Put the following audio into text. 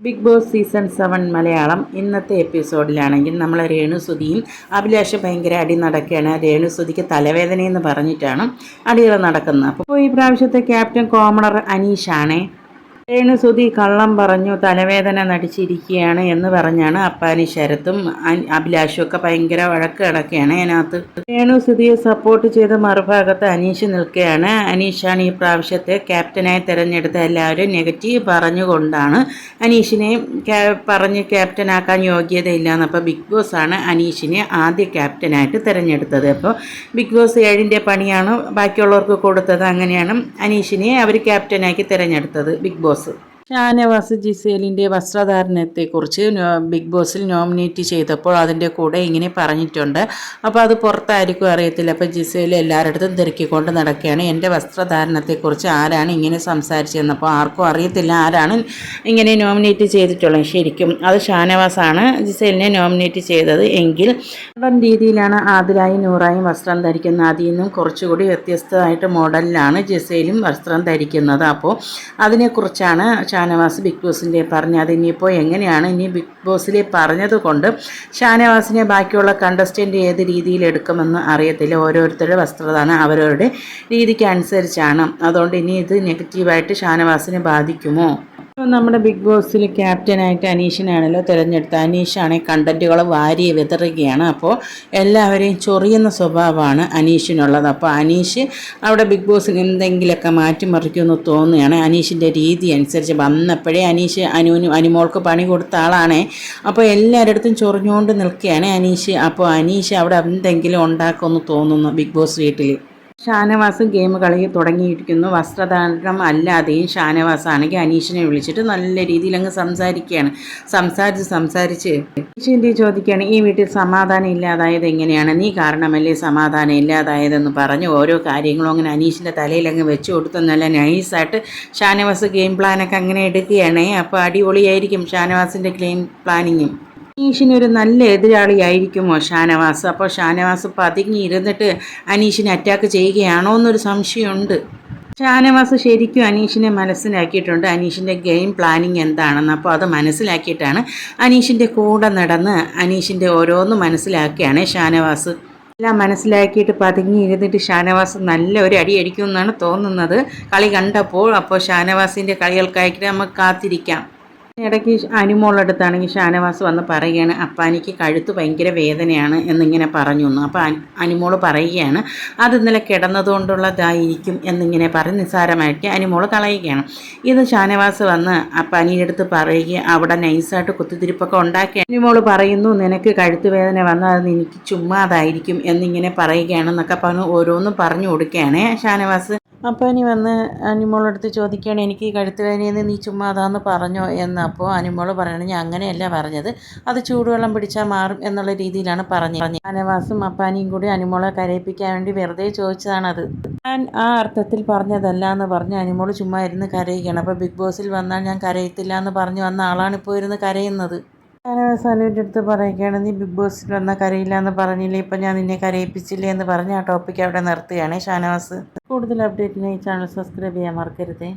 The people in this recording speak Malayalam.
ബിഗ് ബോസ് സീസൺ 7 മലയാളം ഇന്നത്തെ എപ്പിസോഡിലാണെങ്കിൽ നമ്മൾ രേണുസുതിയും അഭിലാഷ് ഭയങ്കര അടി നടക്കുകയാണ്. രേണുസുതിക്ക് തലവേദനയെന്ന് പറഞ്ഞിട്ടാണ് അടികൾ നടക്കുന്നത്. അപ്പോൾ ഈ പ്രാവശ്യത്തെ ക്യാപ്റ്റൻ കോമണർ അനീഷാണേ. രേണുസുതി കള്ളം പറഞ്ഞു തലവേദന നടിച്ചിരിക്കുകയാണ് എന്ന് പറഞ്ഞാണ് അപ്പാനി ശരത്തും അഭിലാഷും ഒക്കെ ഭയങ്കര വഴക്ക് കിടക്കുകയാണ്. അതിനകത്ത് രേണുസുതിയെ സപ്പോർട്ട് ചെയ്ത് മറുഭാഗത്ത് അനീഷ് നിൽക്കുകയാണ്. അനീഷാണ് ഈ പ്രാവശ്യത്തെ ക്യാപ്റ്റനായി തിരഞ്ഞെടുത്ത. എല്ലാവരും നെഗറ്റീവ് പറഞ്ഞുകൊണ്ടാണ് അനീഷിനെ പറഞ്ഞ് ക്യാപ്റ്റനാക്കാൻ യോഗ്യതയില്ലാന്ന്. അപ്പോൾ ബിഗ് ബോസ് ആണ് അനീഷിനെ ആദ്യ ക്യാപ്റ്റനായിട്ട് തിരഞ്ഞെടുത്തത്. അപ്പോൾ ബിഗ് ബോസ് 7ന്റെ പണിയാണ് ബാക്കിയുള്ളവർക്ക് കൊടുത്തത്. അങ്ങനെയാണ് അനീഷിനെ അവർ ക്യാപ്റ്റനാക്കി തിരഞ്ഞെടുത്തത് ബിഗ് ബോസ്. ഷാനവാസ് ജിസേലിൻ്റെ വസ്ത്രധാരണത്തെക്കുറിച്ച് ബിഗ് ബോസിൽ നോമിനേറ്റ് ചെയ്തപ്പോൾ അതിൻ്റെ കൂടെ ഇങ്ങനെ പറഞ്ഞിട്ടുണ്ട്. അപ്പോൾ അത് പുറത്തായിരിക്കും അറിയത്തില്ല. അപ്പോൾ ജിസേൽ എല്ലാവരുടെ തിരക്കിക്കൊണ്ട് നടക്കുകയാണ്. എൻ്റെ വസ്ത്രധാരണത്തെക്കുറിച്ച് ആരാണ് ഇങ്ങനെ സംസാരിച്ചതെന്നപ്പോൾ ആർക്കും അറിയത്തില്ല ആരാണ് ഇങ്ങനെ നോമിനേറ്റ് ചെയ്തിട്ടുള്ളത്. ശരിക്കും അത് ഷാനവാസാണ് ജിസേലിനെ നോമിനേറ്റ് ചെയ്തത്. എങ്കിൽ മോഡേൺ രീതിയിലാണ് ആദിലായും നൂറായും വസ്ത്രം ധരിക്കുന്നത്. അതിൽ നിന്നും കുറച്ചുകൂടി വ്യത്യസ്തമായിട്ട് മോഡലിലാണ് ജിസേലും വസ്ത്രം ധരിക്കുന്നത്. അപ്പോൾ അതിനെക്കുറിച്ചാണ് ഷാനവാസ് ബിഗ് ബോസിൻ്റെ പറഞ്ഞത്. അതിനിപ്പോൾ എങ്ങനെയാണ് ഇനി ബിഗ് ബോസിൽ പറഞ്ഞത് കൊണ്ട് ഷാനവാസിനെ ബാക്കിയുള്ള കണ്ടസ്റ്റൻ്റ് ഏത് രീതിയിൽ എടുക്കുമെന്ന് അറിയത്തില്ല. ഓരോരുത്തരുടെ വസ്ത്രധാരണം അവരവരുടെ രീതിക്ക് അനുസരിച്ചാണ്. അതുകൊണ്ട് ഇനി ഇത് നെഗറ്റീവായിട്ട് ഷാനവാസിനെ ബാധിക്കുമോ? നമ്മുടെ ബിഗ് ബോസിൽ ക്യാപ്റ്റനായിട്ട് അനീഷിനാണല്ലോ തിരഞ്ഞെടുത്തത്. അനീഷാണെങ്കിൽ കണ്ടൻറ്റുകൾ വാരി വിതറുകയാണ്. അപ്പോൾ എല്ലാവരെയും ചൊറിയുന്ന സ്വഭാവമാണ് അനീഷിനുള്ളത്. അപ്പോൾ അനീഷ് അവിടെ ബിഗ് ബോസിൽ എന്തെങ്കിലുമൊക്കെ മാറ്റിമറിക്കുമെന്ന് തോന്നുകയാണ്. അനീഷിൻ്റെ രീതി അനുസരിച്ച് വന്നപ്പോഴേ അനീഷ് അനുമോൾക്ക് പണി കൊടുത്ത ആളാണ്. അപ്പോൾ എല്ലാവരുടെ ചൊറിഞ്ഞുകൊണ്ട് നിൽക്കുകയാണ് അനീഷ്. അപ്പോൾ അനീഷ് അവിടെ എന്തെങ്കിലും ഉണ്ടാക്കുമെന്ന് തോന്നുന്നു ബിഗ് ബോസ് വീട്ടിൽ. ഷാനവാസ് ഗെയിം കളി തുടങ്ങിയിരിക്കുന്നു. വസ്ത്രധാരണം അല്ലാതെയും ഷാനവാസാണെങ്കിൽ അനീഷിനെ വിളിച്ചിട്ട് നല്ല രീതിയിൽ അങ്ങ് സംസാരിക്കുകയാണ്. സംസാരിച്ച് അനീഷിൻ്റെ ചോദിക്കുകയാണ്, ഈ വീട്ടിൽ സമാധാനം ഇല്ലാതായത് എങ്ങനെയാണ്? നീ കാരണമല്ലേ സമാധാനം ഇല്ലാതായതെന്ന് പറഞ്ഞ് ഓരോ കാര്യങ്ങളും അങ്ങനെ അനീഷിൻ്റെ തലയിൽ അങ്ങ് വെച്ച് കൊടുത്ത് നല്ല നൈസായിട്ട് ഷാനവാസ് ഗെയിം പ്ലാനൊക്കെ അങ്ങനെ എടുക്കുകയാണ്. അപ്പോൾ അടിപൊളിയായിരിക്കും ഷാനവാസിൻ്റെ ഗെയിം പ്ലാനിങ്ങും. അനീഷിനൊരു നല്ല എതിരാളിയായിരിക്കുമോ ഷാനവാസ്? അപ്പോൾ ഷാനവാസ് പതുങ്ങി ഇരുന്നിട്ട് അനീഷിനെ അറ്റാക്ക് ചെയ്യുകയാണോ എന്നൊരു സംശയമുണ്ട്. ഷാനവാസ് ശരിക്കും അനീഷിനെ മനസ്സിലാക്കിയിട്ടുണ്ട് അനീഷിൻ്റെ ഗെയിം പ്ലാനിങ് എന്താണെന്ന്. അപ്പോൾ അത് മനസ്സിലാക്കിയിട്ടാണ് അനീഷിൻ്റെ കൂടെ നടന്ന് അനീഷിൻ്റെ ഓരോന്ന് മനസ്സിലാക്കുകയാണ് ഷാനവാസ്. എല്ലാം മനസ്സിലാക്കിയിട്ട് പതുങ്ങി ഇരുന്നിട്ട് ഷാനവാസ് നല്ല ഒരു അടി അടിക്കുമെന്നാണ് തോന്നുന്നത് കളി കണ്ടപ്പോൾ. അപ്പോൾ ഷാനവാസിൻ്റെ കളികൾക്കായിട്ട് നമുക്ക് കാത്തിരിക്കാം. ഇടയ്ക്ക് അനുമോളടുത്താണെങ്കിൽ ഷാനവാസ് വന്ന് പറയുകയാണ്, അപ്പാനിക്ക് കഴുത്ത് ഭയങ്കര വേദനയാണ് എന്നിങ്ങനെ പറഞ്ഞു തന്നു. അപ്പോൾ അനുമോൾ പറയുകയാണ്, അത് ഇന്നലെ കിടന്നതുകൊണ്ടുള്ളതായിരിക്കും എന്നിങ്ങനെ പറഞ്ഞ് നിസ്സാരമായിട്ട് അനുമോൾ കളയുകയാണ്. ഇത് ഷാനവാസ് വന്ന് അപ്പാനിയുടെ അടുത്ത് പറയുക, അവിടെ നൈസായിട്ട് കുത്തിത്തിരിപ്പൊക്കെ ഉണ്ടാക്കി അനുമോൾ പറയുന്നു, നിനക്ക് കഴുത്ത് വേദന വന്നാൽ അത് എനിക്ക് ചുമ്മാതായിരിക്കും എന്നിങ്ങനെ പറയുകയാണെന്നൊക്കെ പറഞ്ഞ് ഓരോന്നും പറഞ്ഞു കൊടുക്കുകയാണ് ഷാനവാസ്. അപ്പോൾ ഇനി വന്ന് അനുമോളടുത്ത് ചോദിക്കുകയാണ്, എനിക്ക് കഴുത്ത് വേദനയെന്ന് നീ ചുമ്മാ അതാന്ന് പറഞ്ഞോ എന്ന്. അപ്പോൾ അനുമോൾ പറയണത്, ഞാൻ അങ്ങനെയല്ല പറഞ്ഞത്, അത് ചൂടുവെള്ളം പിടിച്ചാൽ മാറും എന്നുള്ള രീതിയിലാണ് പറഞ്ഞത്. ഷാനവാസും അപ്പാനിയും കൂടി അനുമോളെ കരയിപ്പിക്കാൻ വേണ്ടി വെറുതെ ചോദിച്ചതാണത്. ഞാൻ ആ അർത്ഥത്തിൽ പറഞ്ഞതല്ല എന്ന് പറഞ്ഞ് അനുമോൾ ചുമ്മാ ഇരുന്ന് കരയുകയാണ്. അപ്പോൾ ബിഗ് ബോസിൽ വന്നാൽ ഞാൻ കരയത്തില്ല എന്ന് പറഞ്ഞു വന്ന ആളാണ് ഇപ്പോൾ ഇരുന്ന് കരയുന്നത്. ഷാനവാസ് അനുവിൻ്റെ അടുത്ത് പറയുകയാണ്, നീ ബിഗ് ബോസിൽ വന്നാൽ കരയില്ല എന്ന് പറഞ്ഞില്ലേ, ഇപ്പം ഞാൻ നിന്നെ കരയിപ്പിച്ചില്ലേ എന്ന് പറഞ്ഞ് ആ ടോപ്പിക്ക് അവിടെ നിർത്തുകയാണ് ഷാനവാസ്. കൂടുതൽ അപ്ഡേറ്റിനായി ചാനൽ സബ്സ്ക്രൈബ് ചെയ്യാൻ മറക്കരുതേ.